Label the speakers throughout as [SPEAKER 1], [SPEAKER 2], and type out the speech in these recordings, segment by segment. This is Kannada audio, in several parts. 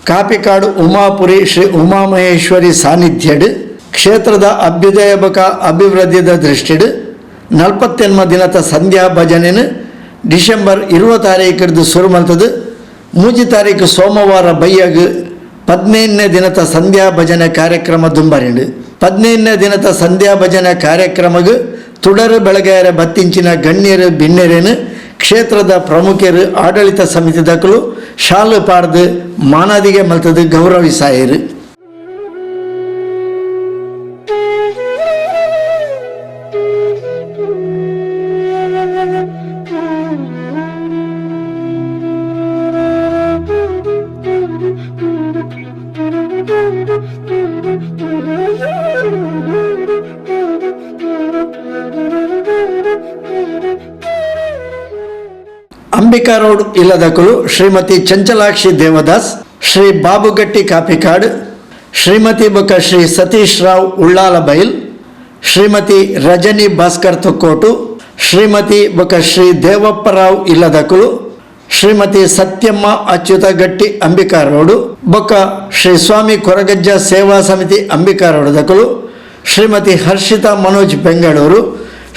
[SPEAKER 1] ಕಾಪಿಕಾಡು ಉಮಾಪುರಿ ಶ್ರೀ ಉಮಾಮಹೇಶ್ವರಿ ಸಾನ್ನಿಧ್ಯಡ್ ಕ್ಷೇತ್ರದ ಅಭ್ಯುದಯ ಬಕ ಅಭಿವೃದ್ಧಿದ ದೃಷ್ಟಿಡ್ 48 ದಿನದ ಸಂಧ್ಯಾ ಭಜನೆಯನ್ನು ಡಿಸೆಂಬರ್ 20 ಶುರು ಮಲ್ತದು. 3 ತಾರೀಕು ಸೋಮವಾರ ಬೈಯಾಗ 15ನೇ ದಿನದ ಸಂಧ್ಯಾ ಭಜನೆ ಕಾರ್ಯಕ್ರಮ ದುಂಬರಿಂಡು. 15ನೇ ದಿನದ ಸಂಧ್ಯಾ ಭಜನೆ ಕಾರ್ಯಕ್ರಮಕ್ಕೆ ತುಡರು ಬೆಳಗಾಯರ ಬತ್ತಿಂಚಿನ ಗಣ್ಯರು ಬಿನ್ನೆರೇನು ಕ್ಷೇತ್ರದ ಪ್ರಮುಖರು ಆಡಳಿತ ಸಮಿತಿದಕ್ಕಲು ಶಾಲು ಪಾಡ್ದು ಮಾನದಿಗೆ ಮಲ್ತದು ಗೌರವಿಸಾಯರು. ಅಂಬಿಕಾ ರೋಡ್ ಇಲ್ಲದಕಲು ಶ್ರೀಮತಿ ಚಂಚಲಾಕ್ಷಿ ದೇವದಾಸ್, ಶ್ರೀ ಬಾಬುಗಟ್ಟಿ ಕಾಪಿಕಾಡ್, ಶ್ರೀಮತಿ ಬೊಕ ಶ್ರೀ ಸತೀಶ್ ರಾವ್ ಉಳ್ಳಾಲಬೈಲ್, ಶ್ರೀಮತಿ ರಜನಿ ಭಾಸ್ಕರ್ ತೊಕ್ಕೋಟು, ಶ್ರೀಮತಿ ಬೊಕ ಶ್ರೀ ದೇವಪ್ಪರಾವ್ ಇಲ್ಲದಕಲು, ಶ್ರೀಮತಿ ಸತ್ಯಮ್ಮ ಅಚ್ಯುತ ಗಟ್ಟಿ ಅಂಬಿಕಾ ರೋಡು ಬೊಕ ಶ್ರೀ ಸ್ವಾಮಿ ಕೊರಗಜ್ಜ ಸೇವಾ ಸಮಿತಿ ಅಂಬಿಕಾ ರೋಡ್ ದಕಲು, ಶ್ರೀಮತಿ ಹರ್ಷಿತಾ ಮನೋಜ್ ಬೆಂಗಳೂರು,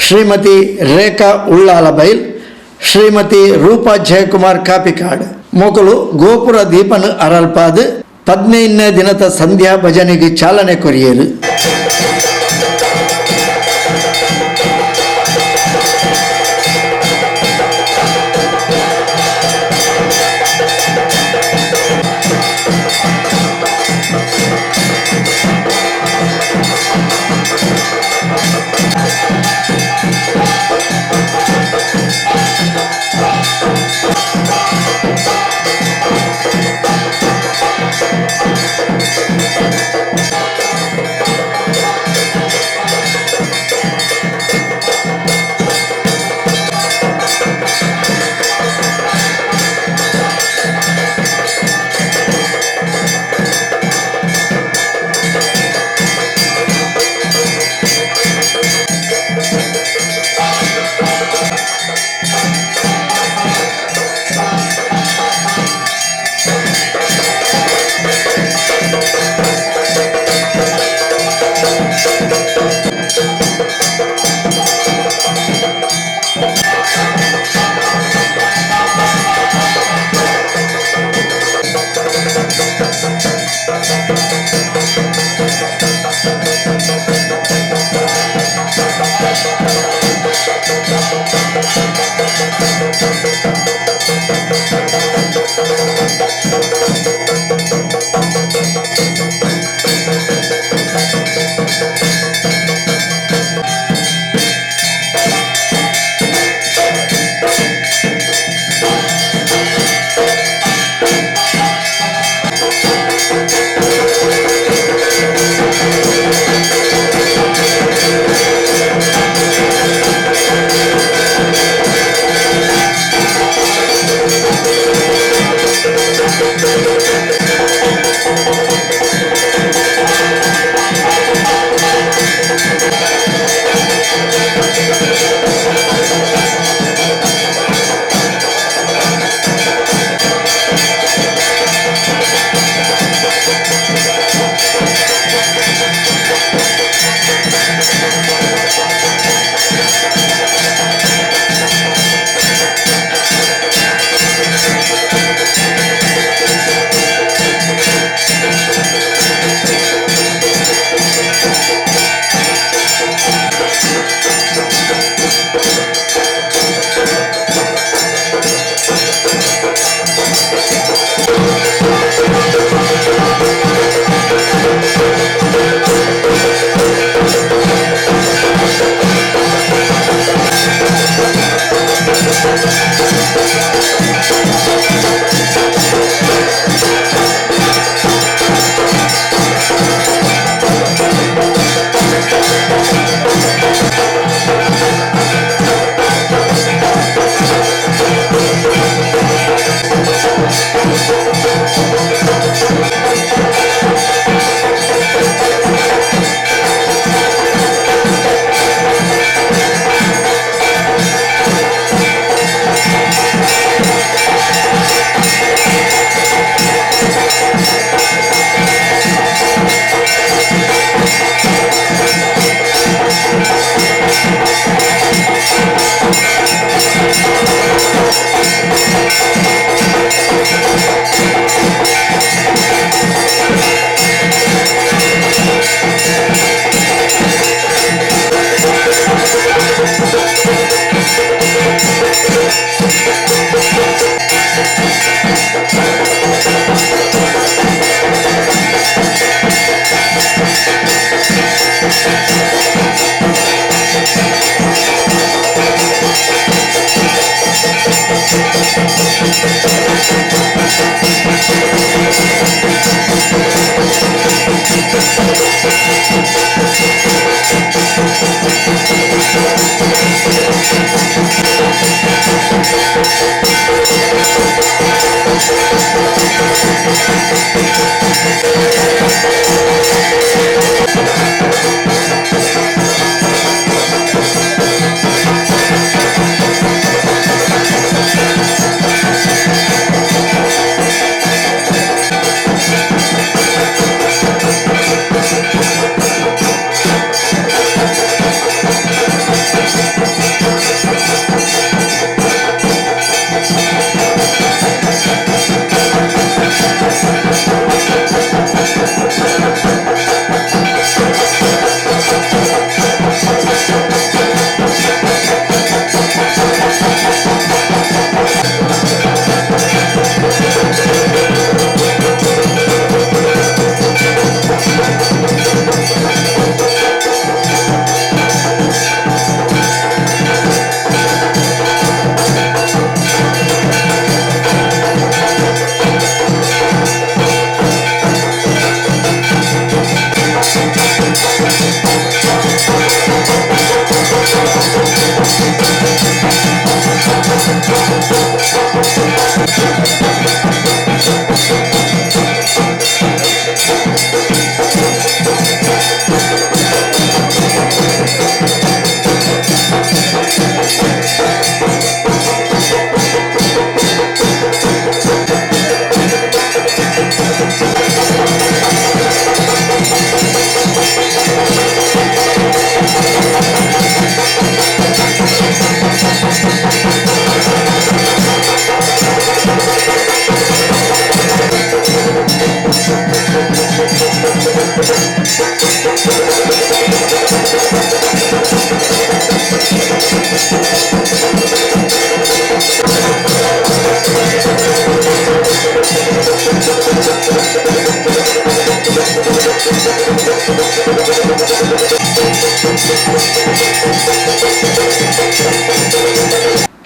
[SPEAKER 1] ಶ್ರೀಮತಿ ರೇಖಾ ಉಳ್ಳಾಲಬೈಲ್, ಶ್ರೀಮತಿ ರೂಪಾ ಜಯಕುಮಾರ್ ಕಾಪಿಕಾಡ್ ಮೊಕಲು ಗೋಪುರ ದೀಪನ ಅರಲ್ಪಾದು 15ನೇ ದಿನದ ಸಂಧ್ಯಾ ಭಜನೆಗೆ ಚಾಲನೆ ಕೊರಿಯರು.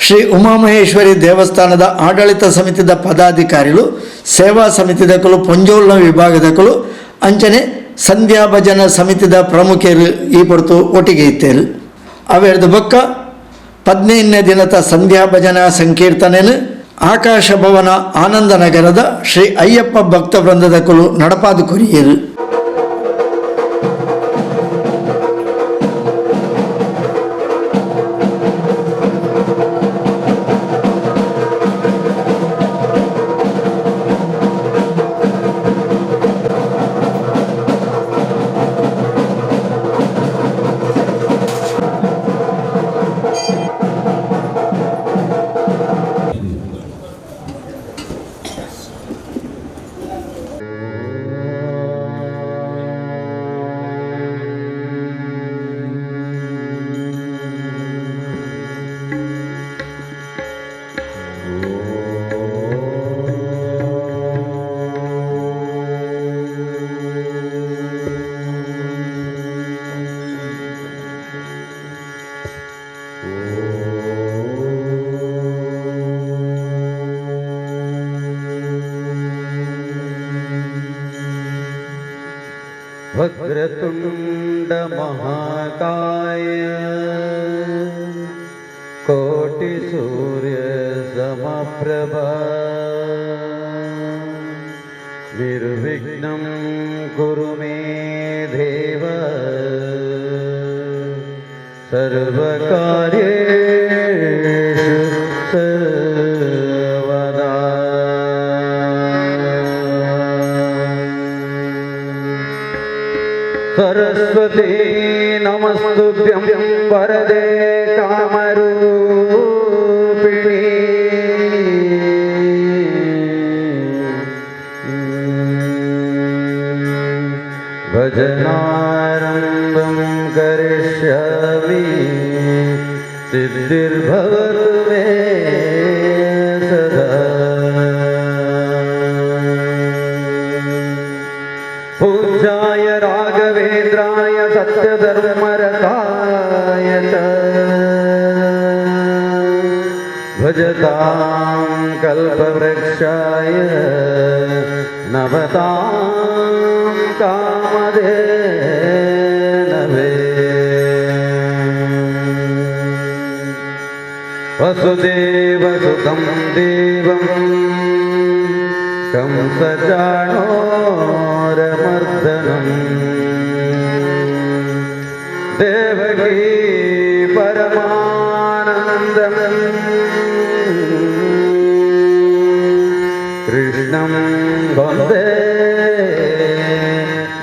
[SPEAKER 1] ಶ್ರೀ ಉಮಾಮಹೇಶ್ವರಿ ದೇವಸ್ಥಾನದ ಆಡಳಿತ ಸಮಿತಿದ ಪದಾಧಿಕಾರಿಗಳು ಸೇವಾ ಸಮಿತಿದಕಲು ಪೊಂಜೋಲ್ನ ವಿಭಾಗದಕಲು ಅಂಚನೆ ಸಂಧ್ಯಾ ಭಜನ ಸಮಿತಿದ ಪ್ರಮುಖರು ಈ ಪೊರ್ತು ಒಟ್ಟಿಗೆ ಇತ್ತೇರು ಅವೆರದು ಬೊಕ್ಕ 15ನೇ ದಿನದ ಸಂಧ್ಯಾ ಭಜನಾ ಸಂಕೀರ್ತನೆಯನ್ನು ಆಕಾಶ ಭವನ ಆನಂದ ನಗರದ ಶ್ರೀ ಅಯ್ಯಪ್ಪ ಭಕ್ತ ವೃಂದದಕಲು ನಡಪಾದು ಕೊರಿಯರು.
[SPEAKER 2] वक्रतुंड महाकाय कोटि सूर्य समप्रभा निर्विघ्नं कुरु मे देव सर्वकार्येषु सर्वदा. सरस्वती नमस्तुभ्यं वरदे कामरूपिणी भजनारम्भं करिष्यामि सिद्धिर्भवतु मे सदा. पूज्याय राघवेन्द्राय सत्यधर्मरताय च भजतां कल्पवृक्षाय नमतां कामधेनवे. वसुदेवसुतं देवं कंसचाणूरमर्दनं देवकी परमानन्दं कृष्णं वन्दे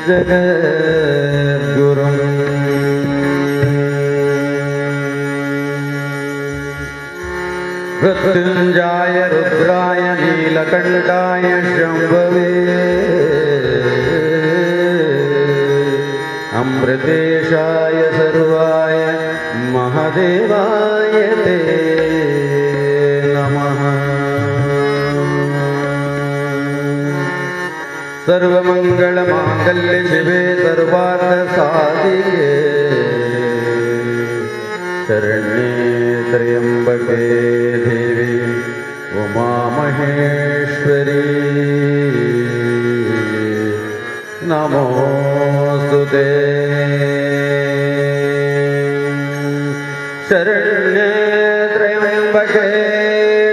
[SPEAKER 2] जगद्गुरुम्. मृत्युंजय रुद्राय नीलकंठाय शंभवे अमृतेशाय सर्वाय महादेवाय ते नमः. सर्वमंगलमांगल्ये शिवे सर्वार्थसाधिके शरण्ये त्र्यंबके देवी उमामहेश्वरी नमोस्तुते. शरण्ये त्र्यम्बके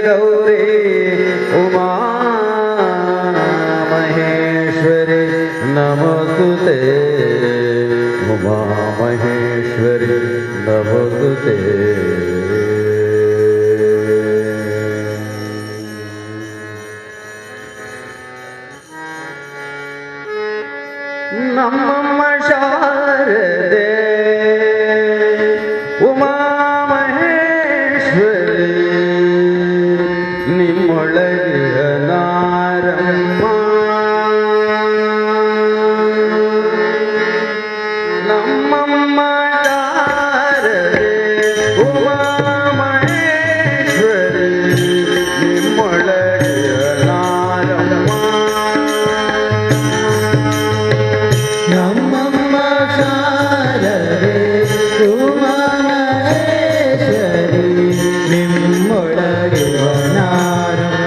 [SPEAKER 2] गौरी उमा महेश्वरी नमोस्तुते उमा महेश्वरी नमोस्तुते ನಮ್ಮಮ್ಮ ಶಾರದೆ ಉಮಾ ಮಹೇಶ್ವರಿ ನಿಮ್ಮೊಳಗಿರ ನಾರಮ್ಮ ನಮ್ಮಮ್ಮ ಶಾರದೆ ಉಮಾ ಮಹೇಶ್ವರಿ ನಿಮ್ಮೊಳಗಿರ ನಾರಮ್ಮ
[SPEAKER 1] ನಮ್ಮಮ್ಮ ಶಾರದೆ ಉಮಾ ಮಹೇಶ್ವರಿ ನಿಮ್ಮೊಳಗಿರುವ ನಾರಮ್ಮ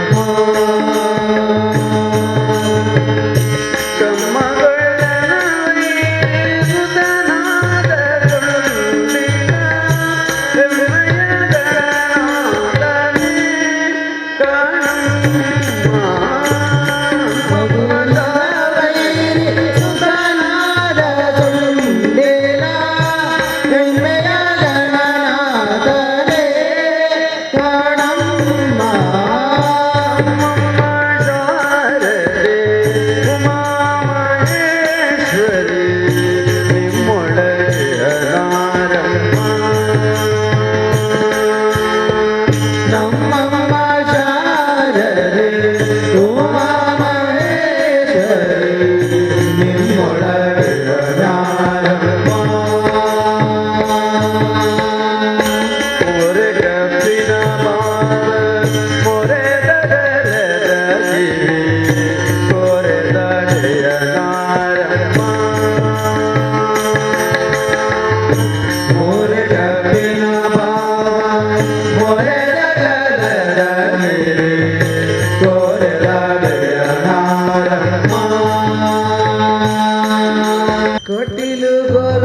[SPEAKER 1] ಕಟಿಲು ಬರ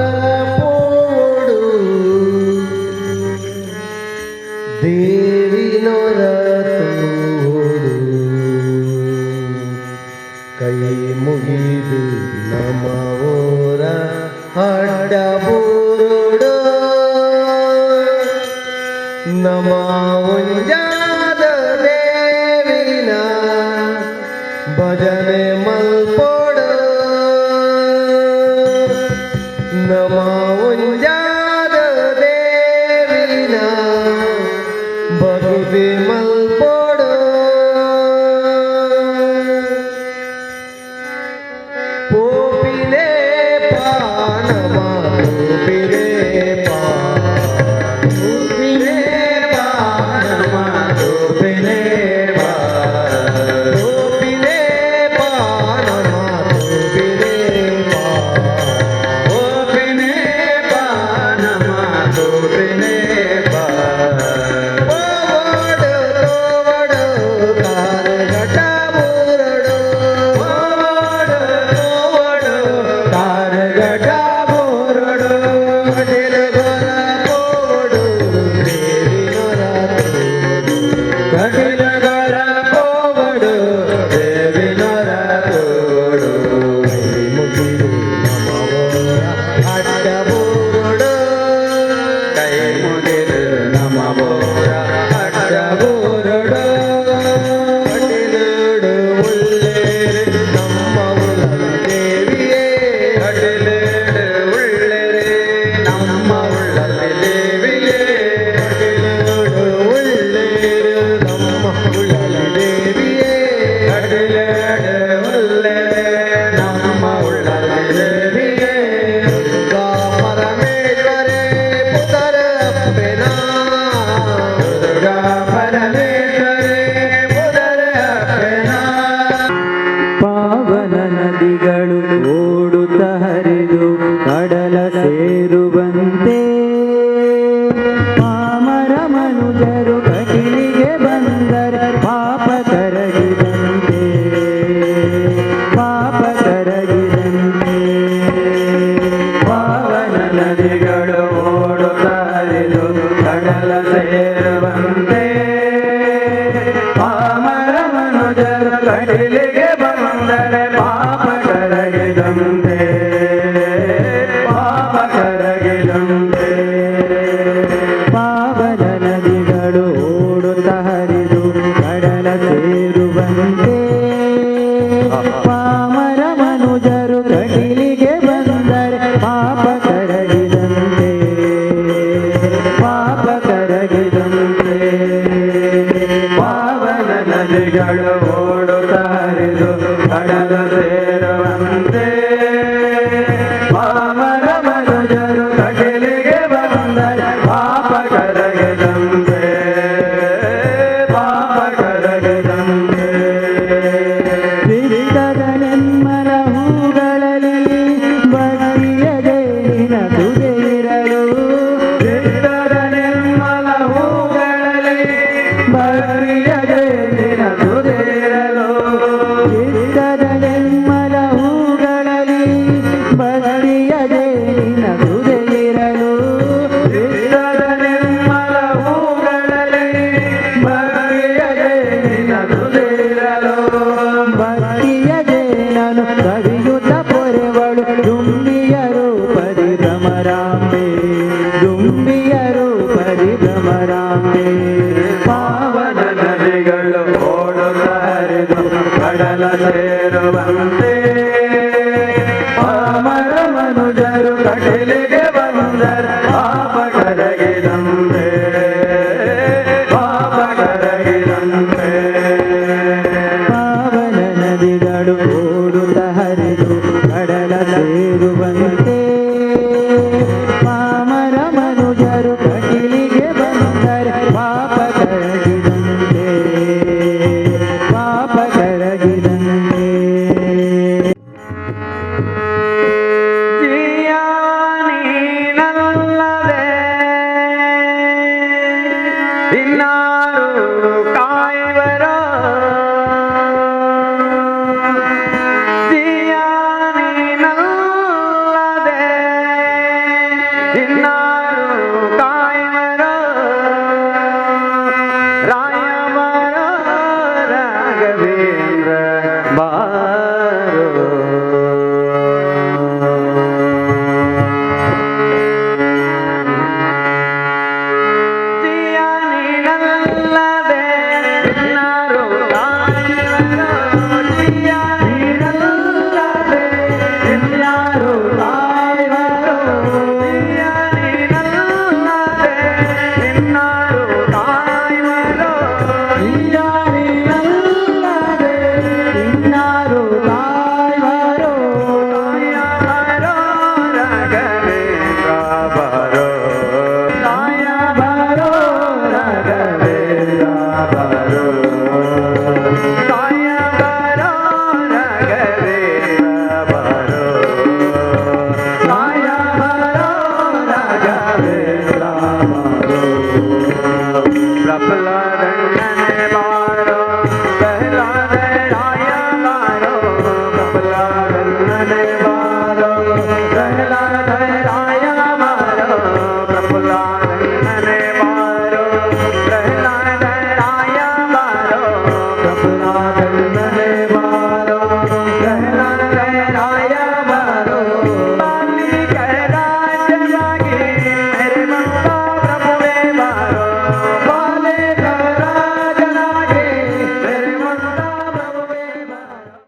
[SPEAKER 1] ಪೋಡು ದೇವಿನೊರ ತೋಡು ಕೈ ಮುಗಿದು ನಮವೋರ ಅಡ್ಡ ಬೂರುಡು ನಮ ಒಂಜಾದ ದೇವಿನ ಭಜನೆ ಮಲ್ಪೋಡು ನಮ ಒಂಜಾದ ದೇವಿನ ಭಕ್ತಿ ಮಲ್ಪೋಡು ಪೋಪಿಲೆ ಪಾನಮ ಪೋಪಿಲೆ ಪೋಪಿಲೆ ಪಾನಮ ಪೋಪಿಲೆ ಪೋಪಿಲೆ ಪಾನಮ ಪೋಪಿಲೆ ಪೋಪಿಲೆ ಪಾನಮ ಪೋಪಿಲೆ ಓಡು ತೋಡು ಕಾರಗಟ ಬೂರಡು ಓಡು ತೋಡು ಕಾರಗಟ ಬೂರಡು ಕಟಿಲು ಗೊರ ಪೋಡು ದೇವಿನೊರ ತೋಡು ಕಟಿಲು ಗೊರ ಪೋಡು ದೇವಿನೊರ ತೋಡು ಕೈ ಮುಗಿದು ನಮವೋರ ಅಡ್ಡ ಬೂರಡು ಕೈ ಮುಗಿದು ನಮವೋರ ಅಡ್ಡ ಬೂರಡು ಕಟಿಲುಡು ಉಳ್ಳೇರಿ ನಮ್ಮ ಉಲಲ ದೇವಿಯೇ ಕಟಿಲುಡು ಉಳ್ಳೇರಿ ನಮ್ಮ ಉಳ್ಳಲ ದೇವಿಯೇ ಕಟಿಲುಡು ಉಳ್ಳೇರಿ ನಮ್ಮ ಉಳ್ಳಲ ದೇವಿಯೇ ಕಟಿಲುಡು ಉಳ್ಳೇರಿ ನಮ್ಮ ಉಳ್ಳಲ ದೇವಿಯೇ ದುರ್ಗಾ ಪರಮೇಶ್ವರೇ ಪುತ್ರ ಅಪ್ಪೆನಾ ದುರ್ಗಾ ಪರಮೇಶ್ವರೇ ಪುತ್ರ ಅಪ್ಪೆನಾ ಪಾವನ ನದಿಗಳು ಓಡುತ್ತ ಹರಿದು ಕಡಲ ಸೇರುವಂತೆ ಪಾಮರ ಮನುಜರು ಕಟಿಲಿಗೆ ಬಂದರೆ ಪಾಪ ಕರಗಿದಂತೆ ಪಾಪ ಕರಗಿದಂತೆ ಪಾವನ ನದಿಗಳು ಓಡುತ್ತ ಹರಿದು ಕಡಲ ಸೇರುವಂತೆ
[SPEAKER 2] ಪಾಪ ಕರಗಿದಂತೆ ಪಾವನ ನದಿಗಳು ಓಡುತ್ತಾ ಹರಿದು ಕಡಲ ಸೇರುವಂತೆ ಪಾಮರ ಮನುಜರು ಕಡಲಿಗೆ ಬಂದರೆ ಪಾಪ ಕರಗಿದಂತೆ ಪಾಪ ಕರಗಿದಂತೆ
[SPEAKER 3] ವಿವಿಧದ ನಿರ್ಮಲ ಹೂಗಳಲ್ಲಿ ಭಕ್ತಿಯ ಜೈನ ತುದೆ ಇರಲು
[SPEAKER 2] ಚಿತ್ತದ ನಿರ್ಮಲ ಹೂಗಳಲ್ಲಿ ಭಕ್ತಿಯ ಜೈನ ತುದಿರಲು
[SPEAKER 3] ಚಿತ್ತದ ನಿರ್ಮಲ ಹೂಗಳಲ್ಲಿ ಭಕ್ತಿಯ ಜೈನ ತುದೆ ಇರಲು
[SPEAKER 2] ಚಿತ್ತದ ನಿರ್ಮಲ ಹೂಗಳಲ್ಲಿ ಭಕ್ತಿಯ ಜೈನ ತುದಿರಲು
[SPEAKER 3] ಭಕ್ತಿಯ ಜೈನನು ಕವಿಯುತ ಪೊರೆವಳು ದುಂಬಿಯ ರೂಪದಿ ಭ್ರಮರಾಂಬೆ ದುಂಬಿಯ ರೂಪದಿ ಭ್ರಮರಾಂಬೆ
[SPEAKER 2] ಪಾವನ ನದಿಗಳು ಓಡುತ್ತಾ ಹರಿದು ಕಡಲ ಸೇರುವಂತೆ ಪಾಮರ ಮನುಜರು ಕಡಲಿಗೆ ಬಂದರೆ ಪಾಪ ಕರಗಿದಂತೆ ಪಾಪ ಕರಗಿದಂತೆ
[SPEAKER 3] ಪಾವನ ನದಿಗಳು ಓಡುತ್ತ ಹರಿದು ಕಡಲ ಸೇರುವಂತೆ ಪಾಮರ ಮನುಜರು ಕಟಲಿಗೆ ಬಂದರೆ ಪಾಪ ಕರಗಿದಂತೆ ಪಾಪ ಕರಗಿದಂತೆ
[SPEAKER 2] ಜಿಯ ನೀನಲ್ಲದೆ ಇನ್ನಾರು ಕಾಯುವರ ಜಿಯ ನೀನಲ್ಲದೆ ಇನ್ನಾರು ಕಾಯುವರ ರಾಯಮರ ರಾಘವೇಂದ್ರ ಬಾರೋ ಜಿಯ ನೀನಲ್ಲದೆ ಇನ್ನಾರು ಕಾಯುವರೋ ಜಿಯ ನೀನಲ್ಲದೆ ಇನ್ಯಾರು ಕಾಯುವರೋ ಜಿಯ ನೀನಲ್ಲದೆ ಇನ್ನಾರು ಕಾಯುವರೋ
[SPEAKER 3] ಇನ್ನಾರಿಲ್ಲದೆ ಇನ್ನಾರು ಕಾಯುವರೋ
[SPEAKER 2] ಕಾಯಬರೋ ರಾಘವೇಂದ್ರ ಬಾರೋ
[SPEAKER 3] ಕಾಯಬರೋ
[SPEAKER 2] ರಾಘವೇಂದ್ರ ಬಾರೋ ಕಾಯಬರೋ ರಾಘವೇಂದ್ರ ಬಾರೋ ಕಾಯಬರೋ ರಾಘವೇಂದ್ರ ಬಾರೋ ಪ್ರಫುಲ್ಲದಣ್ಣನೆ ಬಾರೋ ಪ್ರಹ್ಲಾದ ರಾಯ ಬಾರೋ ಪ್ರಫುಲ್ಲದಣ್ಣನೆ ಬಾರೋ ಪ್ರಹ್ಲಾದ ರಾಯ ಬಾರೋ ಪ್ರಫುಲ್ಲದಣ್ಣನೆ ಬಾರೋ ಪ್ರಹ್ಲಾದ ರಾಯ ಬಾರೋ ಪ್ರಫುಲ್ಲಾದ